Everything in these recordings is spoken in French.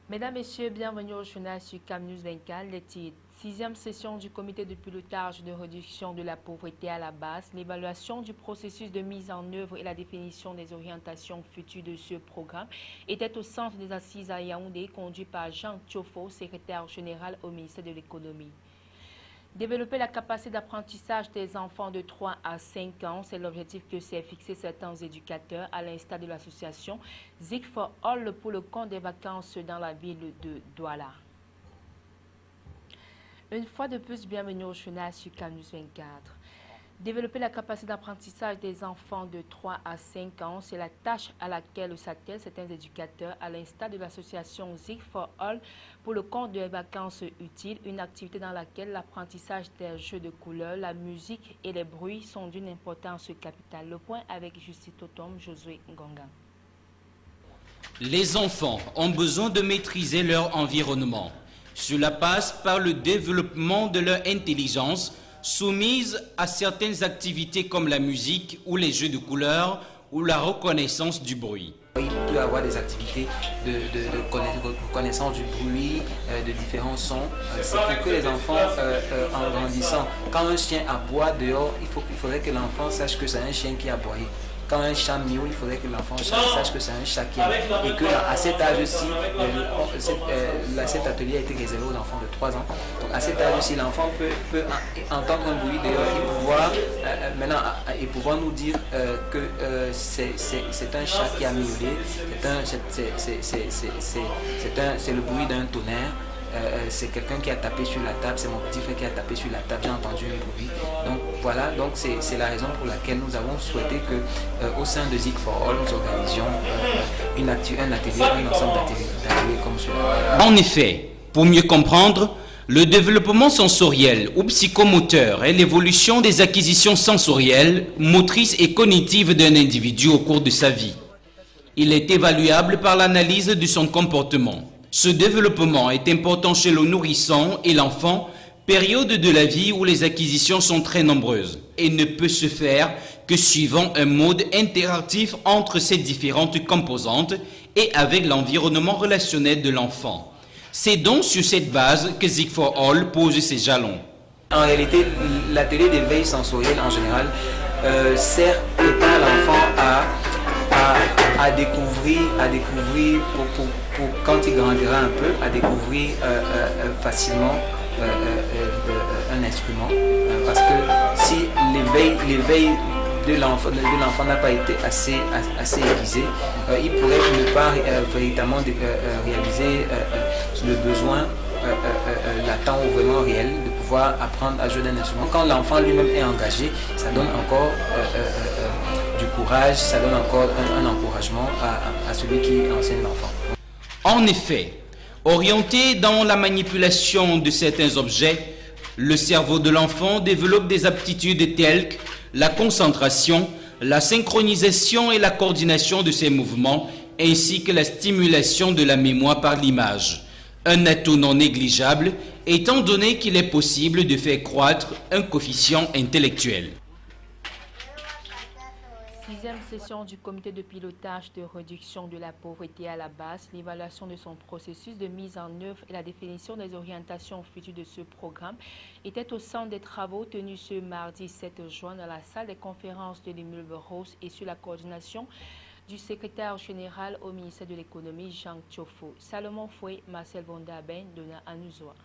Mesdames, Messieurs, bienvenue au journal sur CamNews 24. Les titres. 6e session du comité de pilotage de réduction de la pauvreté à la base, l'évaluation du processus de mise en œuvre et la définition des orientations futures de ce programme était au centre des assises à Yaoundé, conduit par Jean Thiofo, secrétaire général au ministère de l'économie. Développer la capacité d'apprentissage des enfants de 3 à 5 ans, c'est l'objectif que s'est fixé certains éducateurs à l'instar de l'association Zik for All pour le compte des vacances dans la ville de Douala. Une fois de plus, bienvenue au journal sur CamNews 24. Développer la capacité d'apprentissage des enfants de 3 à 5 ans, c'est la tâche à laquelle s'attellent certains éducateurs à l'instar de l'association Zik for All pour le compte des vacances utiles, une activité dans laquelle l'apprentissage des jeux de couleurs, la musique et les bruits sont d'une importance capitale. Le point avec Justice Totom, Josué Ngonga. Les enfants ont besoin de maîtriser leur environnement. Cela passe par le développement de leur intelligence, soumise à certaines activités comme la musique ou les jeux de couleurs ou la reconnaissance du bruit. Il peut y avoir des activités de reconnaissance du bruit, de différents sons. C'est pour que les enfants, en grandissant, quand un chien aboie dehors, il faudrait que l'enfant sache que c'est un chien qui a aboyé. Quand un chat miaule, il faudrait que l'enfant sache que c'est un chat qui a miaulé. Et qu'à cet âge-ci, cet atelier a été réservé aux enfants de 3 ans. Donc à cet âge-ci, l'enfant peut entendre un bruit dehors et pouvoir nous dire que c'est un chat qui a miaulé, c'est le bruit d'un tonnerre. C'est quelqu'un qui a tapé sur la table, c'est mon petit frère qui a tapé sur la table, j'ai entendu un bruit. Donc voilà, donc c'est la raison pour laquelle nous avons souhaité que au sein de Zik for All, nous organisions un atelier, un ensemble d'ateliers comme cela. En effet, pour mieux comprendre, le développement sensoriel ou psychomoteur est l'évolution des acquisitions sensorielles, motrices et cognitives d'un individu au cours de sa vie. Il est évaluable par l'analyse de son comportement. Ce développement est important chez le nourrisson et l'enfant, période de la vie où les acquisitions sont très nombreuses, et ne peut se faire que suivant un mode interactif entre ces différentes composantes et avec l'environnement relationnel de l'enfant. C'est donc sur cette base que Zik for All pose ses jalons. En réalité, l'atelier d'éveil sensoriel en général sert à l'enfant à découvrir pour quand il grandira un peu, à découvrir facilement un instrument. Parce que si l'éveil de l'enfant n'a pas été assez aiguisé, il pourrait ne pas véritablement réaliser le besoin latent ou vraiment réel de pouvoir apprendre à jouer d'un instrument. Quand l'enfant lui-même est engagé, ça donne encore du courage, ça donne encore un encouragement à celui qui enseigne l'enfant. En effet, orienté dans la manipulation de certains objets, le cerveau de l'enfant développe des aptitudes telles que la concentration, la synchronisation et la coordination de ses mouvements, ainsi que la stimulation de la mémoire par l'image. Un atout non négligeable, étant donné qu'il est possible de faire croître un coefficient intellectuel. 6e session du comité de pilotage de réduction de la pauvreté à la base, l'évaluation de son processus de mise en œuvre et la définition des orientations futures de ce programme était au centre des travaux tenus ce mardi 7 juin dans la salle des conférences de l'immeuble Rose et sur la coordination du secrétaire général au ministère de l'économie Jean Thiofo. Salomon Foué, Marcel Bondaben, Donna Anouzoa.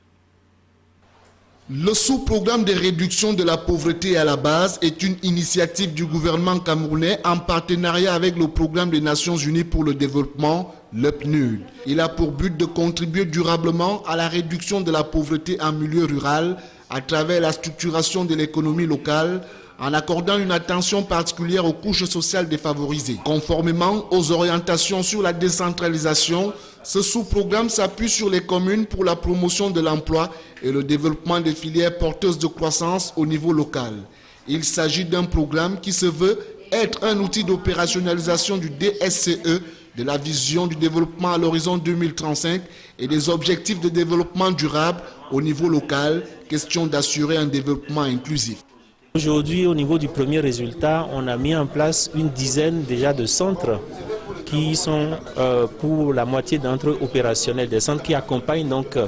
Le sous-programme de réduction de la pauvreté à la base est une initiative du gouvernement camerounais en partenariat avec le programme des Nations Unies pour le développement, le PNUD. Il a pour but de contribuer durablement à la réduction de la pauvreté en milieu rural à travers la structuration de l'économie locale, en accordant une attention particulière aux couches sociales défavorisées. Conformément aux orientations sur la décentralisation, ce sous-programme s'appuie sur les communes pour la promotion de l'emploi et le développement des filières porteuses de croissance au niveau local. Il s'agit d'un programme qui se veut être un outil d'opérationnalisation du DSCE, de la vision du développement à l'horizon 2035 et des objectifs de développement durable au niveau local, question d'assurer un développement inclusif. Aujourd'hui, au niveau du premier résultat, on a mis en place une dizaine déjà de centres qui sont pour la moitié d'entre eux opérationnels, des centres qui accompagnent donc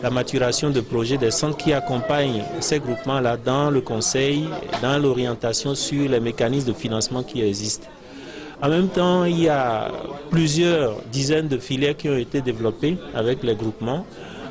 la maturation de projets, des centres qui accompagnent ces groupements-là dans le conseil, dans l'orientation sur les mécanismes de financement qui existent. En même temps, il y a plusieurs dizaines de filières qui ont été développées avec les groupements,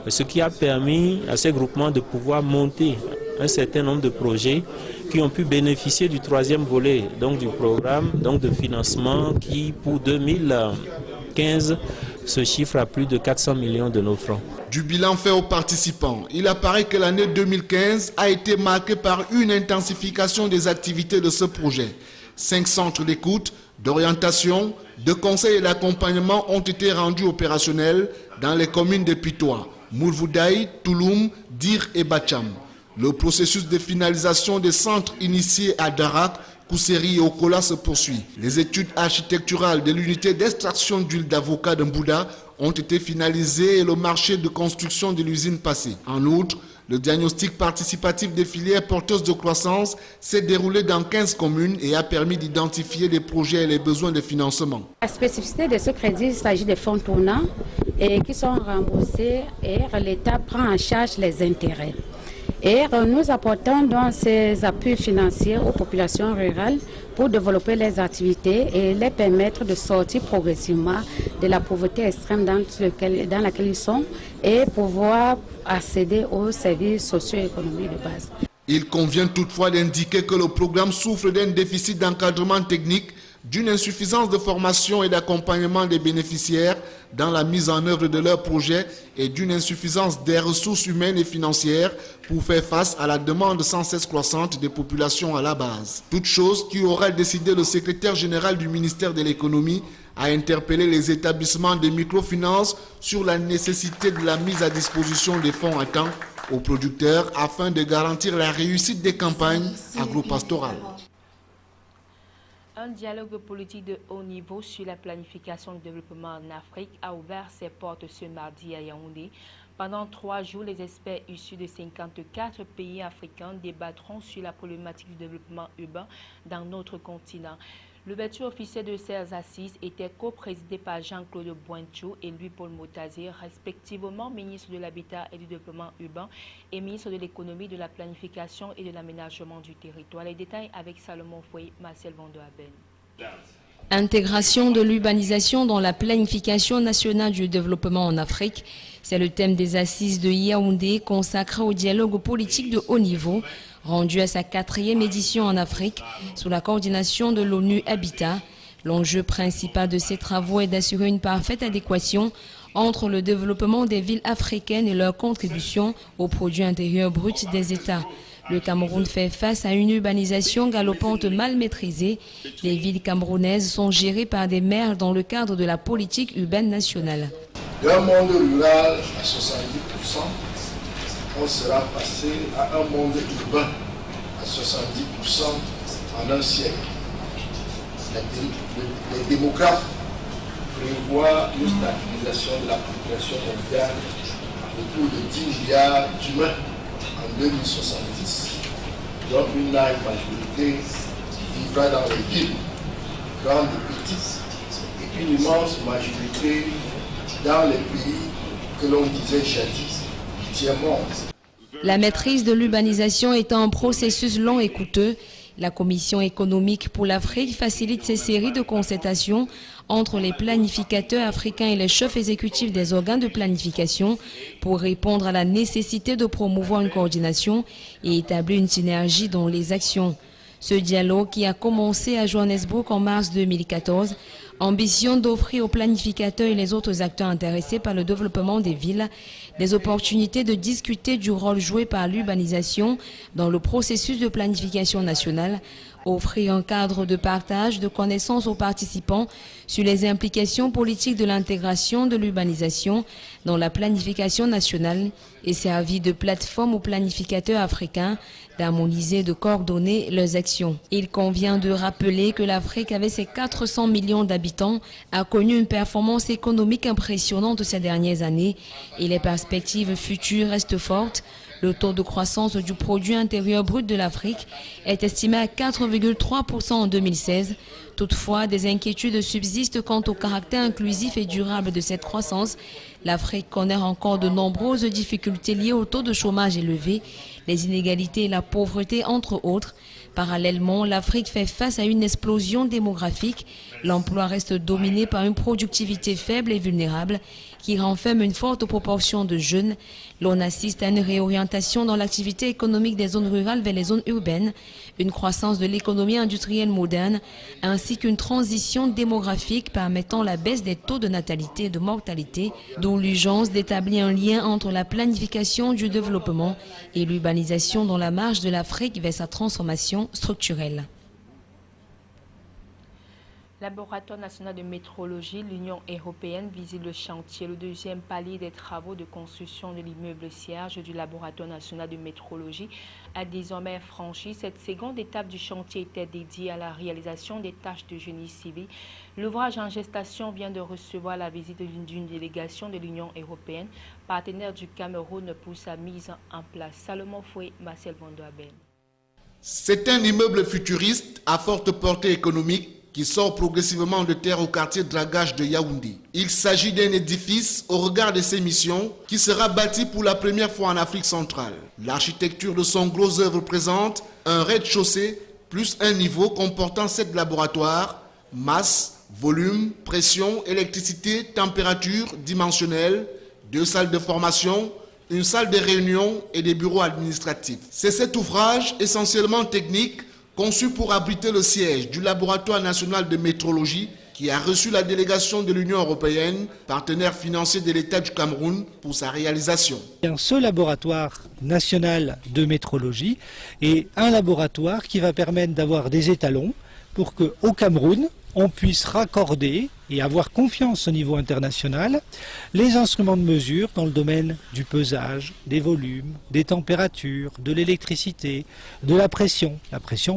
ce qui a permis à ces groupements de pouvoir monter un certain nombre de projets qui ont pu bénéficier du troisième volet, donc du programme de financement qui, pour 2015, se chiffre à plus de 400 millions de nos francs. Du bilan fait aux participants, il apparaît que l'année 2015 a été marquée par une intensification des activités de ce projet. 5 centres d'écoute, d'orientation, de conseil et d'accompagnement ont été rendus opérationnels dans les communes de Pitois, Moulvoudaï, Touloum, Dir et Bacham. Le processus de finalisation des centres initiés à Darak, Kousseri et Okola se poursuit. Les études architecturales de l'unité d'extraction d'huile d'avocat d'Mbouda ont été finalisées et le marché de construction de l'usine passé. En outre, le diagnostic participatif des filières porteuses de croissance s'est déroulé dans 15 communes et a permis d'identifier les projets et les besoins de financement. La spécificité de ce crédit, il s'agit de fonds tournants et qui sont remboursés et l'État prend en charge les intérêts. Et nous apportons donc ces appuis financiers aux populations rurales pour développer les activités et les permettre de sortir progressivement de la pauvreté extrême dans laquelle ils sont et pouvoir accéder aux services socio-économiques de base. Il convient toutefois d'indiquer que le programme souffre d'un déficit d'encadrement technique, d'une insuffisance de formation et d'accompagnement des bénéficiaires dans la mise en œuvre de leurs projets et d'une insuffisance des ressources humaines et financières pour faire face à la demande sans cesse croissante des populations à la base. Toute chose qui aura décidé le secrétaire général du ministère de l'économie à interpeller les établissements de microfinance sur la nécessité de la mise à disposition des fonds à temps aux producteurs afin de garantir la réussite des campagnes agropastorales. Un dialogue politique de haut niveau sur la planification du développement en Afrique a ouvert ses portes ce mardi à Yaoundé. Pendant 3 jours, les experts issus de 54 pays africains débattront sur la problématique du développement urbain dans notre continent. L'ouverture officielle de ces assises était co-présidée par Jean-Claude Boinchou et Louis-Paul Motazir, respectivement ministre de l'Habitat et du Développement urbain et ministre de l'Économie, de la Planification et de l'Aménagement du territoire. Les détails avec Salomon Fouet, Marcel Vandoaben. Intégration de l'urbanisation dans la planification nationale du développement en Afrique, c'est le thème des assises de Yaoundé consacré au dialogue politique de haut niveau, rendu à sa 4e édition en Afrique, sous la coordination de l'ONU Habitat. L'enjeu principal de ces travaux est d'assurer une parfaite adéquation entre le développement des villes africaines et leur contribution au produit intérieur brut des États. Le Cameroun fait face à une urbanisation galopante mal maîtrisée. Les villes camerounaises sont gérées par des maires dans le cadre de la politique urbaine nationale. D'un monde rural à 70%, on sera passé à un monde urbain à 70% en un siècle. Les démographes prévoient une stabilisation de la population mondiale autour de 10 milliards d'humains en 2070. Donc une large majorité vivra dans les villes, grandes et petites, et une immense majorité dans les pays que l'on disait jadis du tiers-monde. La maîtrise de l'urbanisation étant un processus long et coûteux, la Commission économique pour l'Afrique facilite ces séries de concertations entre les planificateurs africains et les chefs exécutifs des organes de planification pour répondre à la nécessité de promouvoir une coordination et établir une synergie dans les actions. Ce dialogue, qui a commencé à Johannesburg en mars 2014, ambitionne d'offrir aux planificateurs et les autres acteurs intéressés par le développement des villes des opportunités de discuter du rôle joué par l'urbanisation dans le processus de planification nationale, offrir un cadre de partage de connaissances aux participants sur les implications politiques de l'intégration de l'urbanisation dans la planification nationale et servir de plateforme aux planificateurs africains d'harmoniser et de coordonner leurs actions. Il convient de rappeler que l'Afrique, avec ses 400 millions d'habitants, a connu une performance économique impressionnante ces dernières années et les perspectives futures restent fortes. Le taux de croissance du produit intérieur brut de l'Afrique est estimé à 4,3% en 2016. Toutefois, des inquiétudes subsistent quant au caractère inclusif et durable de cette croissance. L'Afrique connaît encore de nombreuses difficultés liées au taux de chômage élevé, les inégalités et la pauvreté entre autres. Parallèlement, l'Afrique fait face à une explosion démographique. L'emploi reste dominé par une productivité faible et vulnérable qui renferme une forte proportion de jeunes. L'on assiste à une réorientation dans l'activité économique des zones rurales vers les zones urbaines, une croissance de l'économie industrielle moderne, ainsi qu'une transition démographique permettant la baisse des taux de natalité et de mortalité, d'où l'urgence d'établir un lien entre la planification du développement et l'urbanisation dans la marche de l'Afrique vers sa transformation structurelle. Laboratoire national de métrologie, l'Union européenne visite le chantier, le deuxième palier des travaux de construction de l'immeuble siège du Laboratoire national de métrologie a désormais franchi. Cette seconde étape du chantier était dédiée à la réalisation des tâches de génie civil. L'ouvrage en gestation vient de recevoir la visite d'une délégation de l'Union européenne, partenaire du Cameroun pour sa mise en place. Salomon Foué, Marcel Bondoabel. C'est un immeuble futuriste à forte portée économique qui sort progressivement de terre au quartier Dragage de Yaoundé. Il s'agit d'un édifice au regard de ses missions qui sera bâti pour la première fois en Afrique centrale. L'architecture de son gros œuvre présente un rez-de-chaussée plus un niveau comportant 7 laboratoires, masse, volume, pression, électricité, température, dimensionnelle, 2 salles de formation, une salle de réunion et des bureaux administratifs. C'est cet ouvrage essentiellement technique conçu pour abriter le siège du Laboratoire national de métrologie qui a reçu la délégation de l'Union européenne, partenaire financier de l'État du Cameroun, pour sa réalisation. Ce laboratoire national de métrologie est un laboratoire qui va permettre d'avoir des étalons pour qu'au Cameroun, on puisse raccorder et avoir confiance au niveau international les instruments de mesure dans le domaine du pesage, des volumes, des températures, de l'électricité, de la pression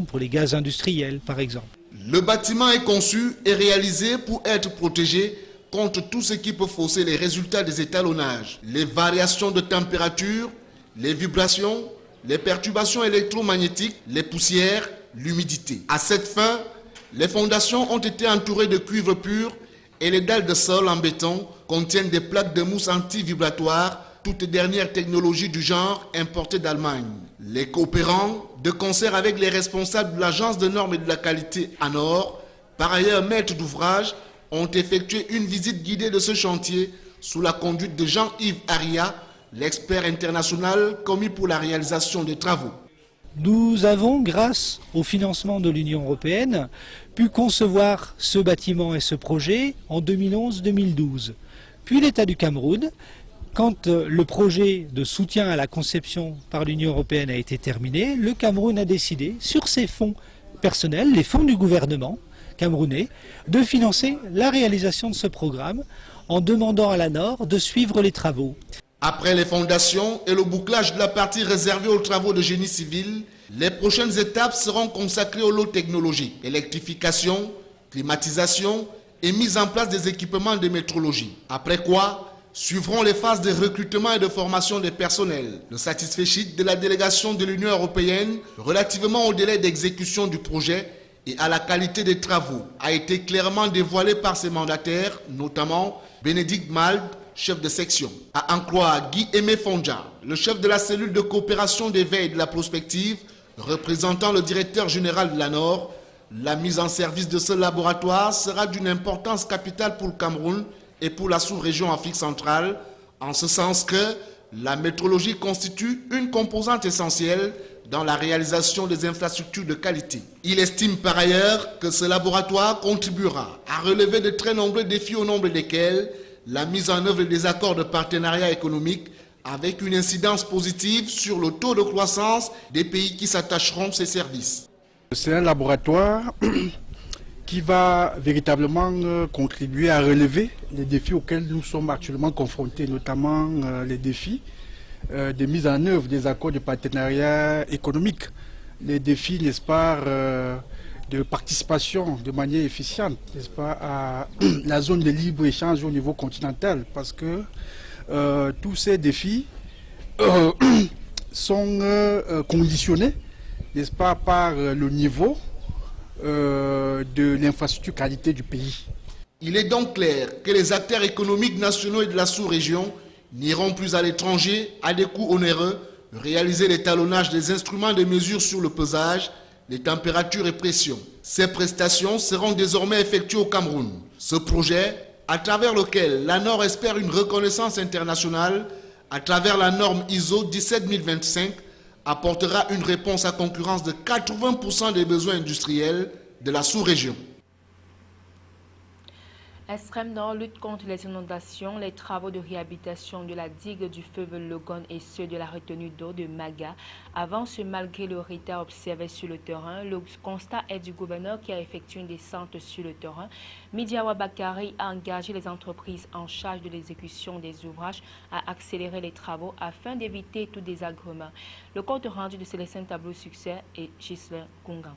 pour les gaz industriels par exemple. Le bâtiment est conçu et réalisé pour être protégé contre tout ce qui peut fausser les résultats des étalonnages, les variations de température, les vibrations, les perturbations électromagnétiques, les poussières, l'humidité. À cette fin, les fondations ont été entourées de cuivre pur et les dalles de sol en béton contiennent des plaques de mousse anti-vibratoires, toutes dernières technologies du genre importées d'Allemagne. Les coopérants, de concert avec les responsables de l'Agence de normes et de la qualité ANOR, par ailleurs maîtres d'ouvrage, ont effectué une visite guidée de ce chantier sous la conduite de Jean-Yves Aria, l'expert international commis pour la réalisation des travaux. Nous avons, grâce au financement de l'Union européenne, pu concevoir ce bâtiment et ce projet en 2011-2012. Puis l'État du Cameroun, quand le projet de soutien à la conception par l'Union européenne a été terminé, le Cameroun a décidé, sur ses fonds personnels, les fonds du gouvernement camerounais, de financer la réalisation de ce programme en demandant à l'ANOR de suivre les travaux. Après les fondations et le bouclage de la partie réservée aux travaux de génie civil, les prochaines étapes seront consacrées aux lots technologiques, électrification, climatisation et mise en place des équipements de métrologie. Après quoi, suivront les phases de recrutement et de formation des personnels. Le satisfait sheet de la délégation de l'Union européenne relativement au délai d'exécution du projet et à la qualité des travaux a été clairement dévoilé par ses mandataires, notamment Bénédicte Malde, chef de section. À en croire Guy-Aimé Fondja, le chef de la cellule de coopération des veilles et de la prospective, représentant le directeur général de l'ANOR, la mise en service de ce laboratoire sera d'une importance capitale pour le Cameroun et pour la sous-région Afrique centrale, en ce sens que la métrologie constitue une composante essentielle dans la réalisation des infrastructures de qualité. Il estime par ailleurs que ce laboratoire contribuera à relever de très nombreux défis au nombre desquels la mise en œuvre des accords de partenariat économique avec une incidence positive sur le taux de croissance des pays qui s'attacheront à ces services. C'est un laboratoire qui va véritablement contribuer à relever les défis auxquels nous sommes actuellement confrontés, notamment les défis de mise en œuvre des accords de partenariat économique, les défis, n'est-ce pas, de participation de manière efficiente, n'est-ce pas, à la zone de libre-échange au niveau continental, parce que tous ces défis sont conditionnés, n'est-ce pas, par le niveau de l'infrastructure qualité du pays. Il est donc clair que les acteurs économiques nationaux et de la sous-région n'iront plus à l'étranger à des coûts onéreux réaliser l'étalonnage des instruments de mesure sur le pesage, les températures et pressions. Ces prestations seront désormais effectuées au Cameroun. Ce projet, à travers lequel l'ANOR espère une reconnaissance internationale à travers la norme ISO 17025, apportera une réponse à concurrence de 80% des besoins industriels de la sous-région. Extrême Nord lutte contre les inondations. Les travaux de réhabilitation de la digue du fleuve Logon et ceux de la retenue d'eau de Maga avancent malgré le retard observé sur le terrain. Le constat est du gouverneur qui a effectué une descente sur le terrain. Midiawa Bakari a engagé les entreprises en charge de l'exécution des ouvrages à accélérer les travaux afin d'éviter tout désagrément. Le compte rendu de Célestin Tableau Succès et Ghislain Kungan.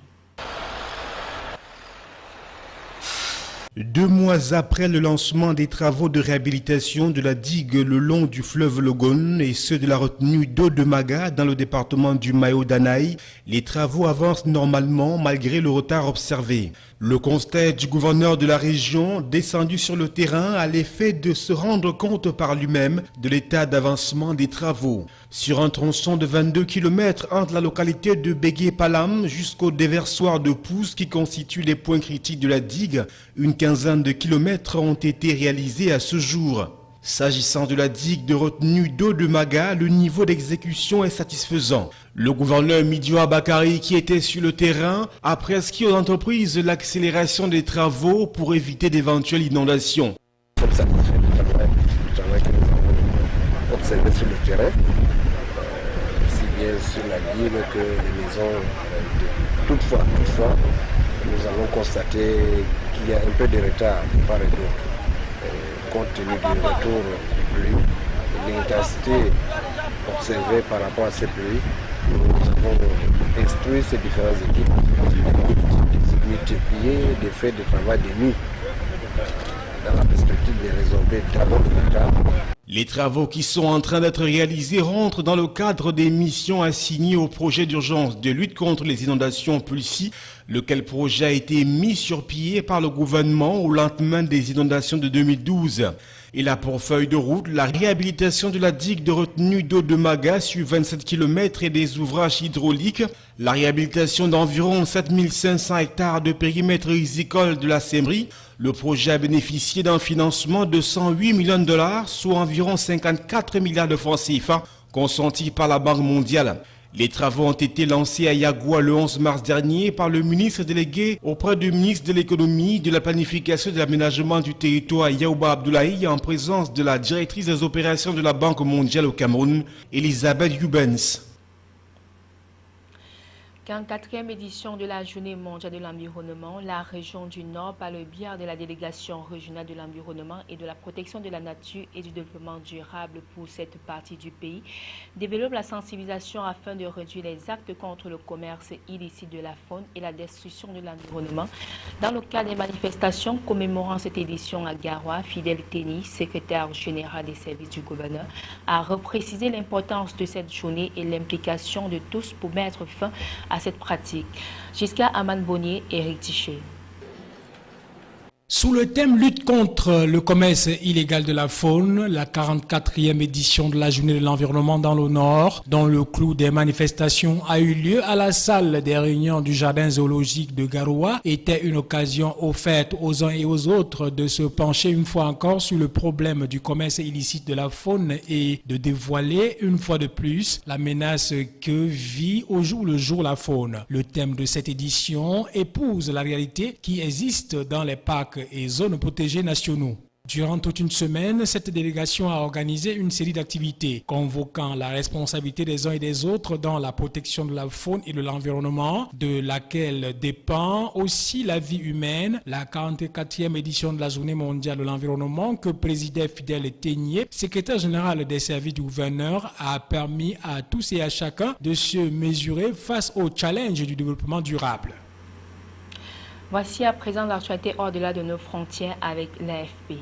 2 mois après le lancement des travaux de réhabilitation de la digue le long du fleuve Logon et ceux de la retenue d'eau de Maga dans le département du Mayo-Danaï, les travaux avancent normalement malgré le retard observé. Le constat du gouverneur de la région, descendu sur le terrain, a l'effet de se rendre compte par lui-même de l'état d'avancement des travaux. Sur un tronçon de 22 km entre la localité de Bégué-Palam jusqu'au déversoir de Pousse qui constitue les points critiques de la digue, une quinzaine de kilomètres ont été réalisés à ce jour. S'agissant de la digue de retenue d'eau de Maga, le niveau d'exécution est satisfaisant. Le gouverneur Midiawa Bakari, qui était sur le terrain, a prescrit aux entreprises l'accélération des travaux pour éviter d'éventuelles inondations. Nous sommes satisfaits du travail que nous avons observé sur le terrain, aussi bien sur la digue que les maisons. Toutefois, nous avons constaté qu'il y a un peu de retard de part et d'autre. Compte tenu du retour des pluies et l'intensité observée par rapport à ces pluies, nous avons instruit ces différentes équipes de multiplier des faits de travail de nuit dans la perspective de résorber d'abord le retard. Les travaux qui sont en train d'être réalisés rentrent dans le cadre des missions assignées au projet d'urgence de lutte contre les inondations Pulsi, lequel projet a été mis sur pied par le gouvernement au lendemain des inondations de 2012. Il a pour feuille de route la réhabilitation de la digue de retenue d'eau de Maga sur 27 km et des ouvrages hydrauliques, la réhabilitation d'environ 7500 hectares de périmètre risicole de la Semri. Le projet a bénéficié d'un financement de 108 millions de dollars, soit environ 54 milliards de francs CFA, consentis par la Banque mondiale. Les travaux ont été lancés à Yagoua le 11 mars dernier par le ministre délégué auprès du ministre de l'économie, de la planification et de l'aménagement du territoire Yaouba Abdoulaye en présence de la directrice des opérations de la Banque mondiale au Cameroun, Elisabeth Rubens. 44e édition de la Journée mondiale de l'environnement, la région du Nord, par le biais de la délégation régionale de l'environnement et de la protection de la nature et du développement durable pour cette partie du pays, développe la sensibilisation afin de réduire les actes contre le commerce illicite de la faune et la destruction de l'environnement. Dans le cadre des manifestations commémorant cette édition à Garoua, Fidèle Téni, secrétaire général des services du gouverneur, a reprécisé l'importance de cette journée et l'implication de tous pour mettre fin à cette pratique. Jusqu'à Aman Bonnier et Eric Tiché. Sous le thème lutte contre le commerce illégal de la faune, la 44e édition de la Journée de l'environnement dans le Nord, dont le clou des manifestations a eu lieu à la salle des réunions du jardin zoologique de Garoua, était une occasion offerte aux uns et aux autres de se pencher une fois encore sur le problème du commerce illicite de la faune et de dévoiler une fois de plus la menace que vit au jour le jour la faune. Le thème de cette édition épouse la réalité qui existe dans les parcs et zones protégées nationaux. Durant toute une semaine, cette délégation a organisé une série d'activités convoquant la responsabilité des uns et des autres dans la protection de la faune et de l'environnement, de laquelle dépend aussi la vie humaine. La 44e édition de la Journée mondiale de l'environnement que présidait Fidèle Ténier, secrétaire général des services du gouverneur, a permis à tous et à chacun de se mesurer face aux challenges du développement durable. Voici à présent l'actualité au-delà de nos frontières avec l'AFP.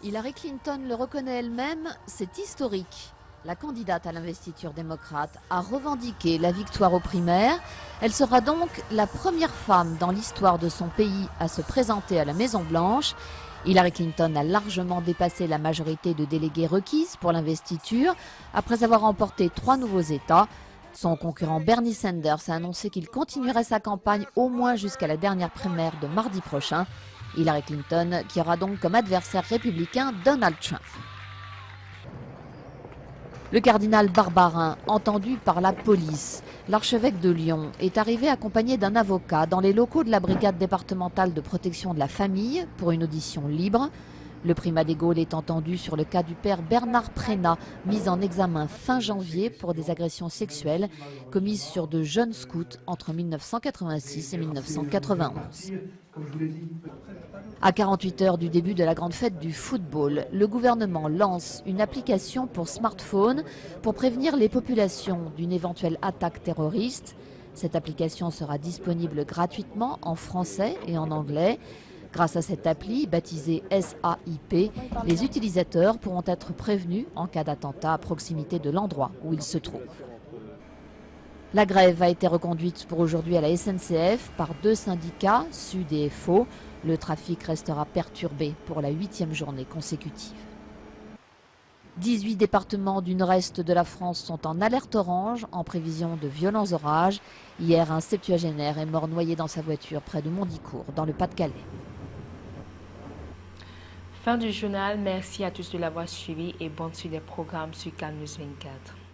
Hillary Clinton le reconnaît elle-même, c'est historique. la candidate à l'investiture démocrate, a revendiqué la victoire aux primaires. Elle sera donc la première femme dans l'histoire de son pays à se présenter à la Maison-Blanche. Hillary Clinton a largement dépassé la majorité de délégués requise pour l'investiture après avoir remporté 3 nouveaux États. Son concurrent Bernie Sanders a annoncé qu'il continuerait sa campagne au moins jusqu'à la dernière primaire de mardi prochain. Hillary Clinton qui aura donc comme adversaire républicain Donald Trump. Le cardinal Barbarin, entendu par la police, l'archevêque de Lyon, est arrivé accompagné d'un avocat dans les locaux de la brigade départementale de protection de la famille pour une audition libre. Le primat des Gaules est entendu sur le cas du père Bernard Prénat, mis en examen fin janvier pour des agressions sexuelles commises sur de jeunes scouts entre 1986 et 1991. À 48 heures du début de la grande fête du football, le gouvernement lance une application pour smartphone pour prévenir les populations d'une éventuelle attaque terroriste. Cette application sera disponible gratuitement en français et en anglais. Grâce à cette appli, baptisée SAIP, les utilisateurs pourront être prévenus en cas d'attentat à proximité de l'endroit où ils se trouvent. La grève a été reconduite pour aujourd'hui à la SNCF par 2 syndicats, Sud et FO. Le trafic restera perturbé pour la 8e journée consécutive. 18 départements du nord-est de la France sont en alerte orange en prévision de violents orages. Hier, un septuagénaire est mort noyé dans sa voiture près de Mondicourt, dans le Pas-de-Calais. Fin du journal, merci à tous de l'avoir suivi et bonne suite des programmes sur Canal News 24.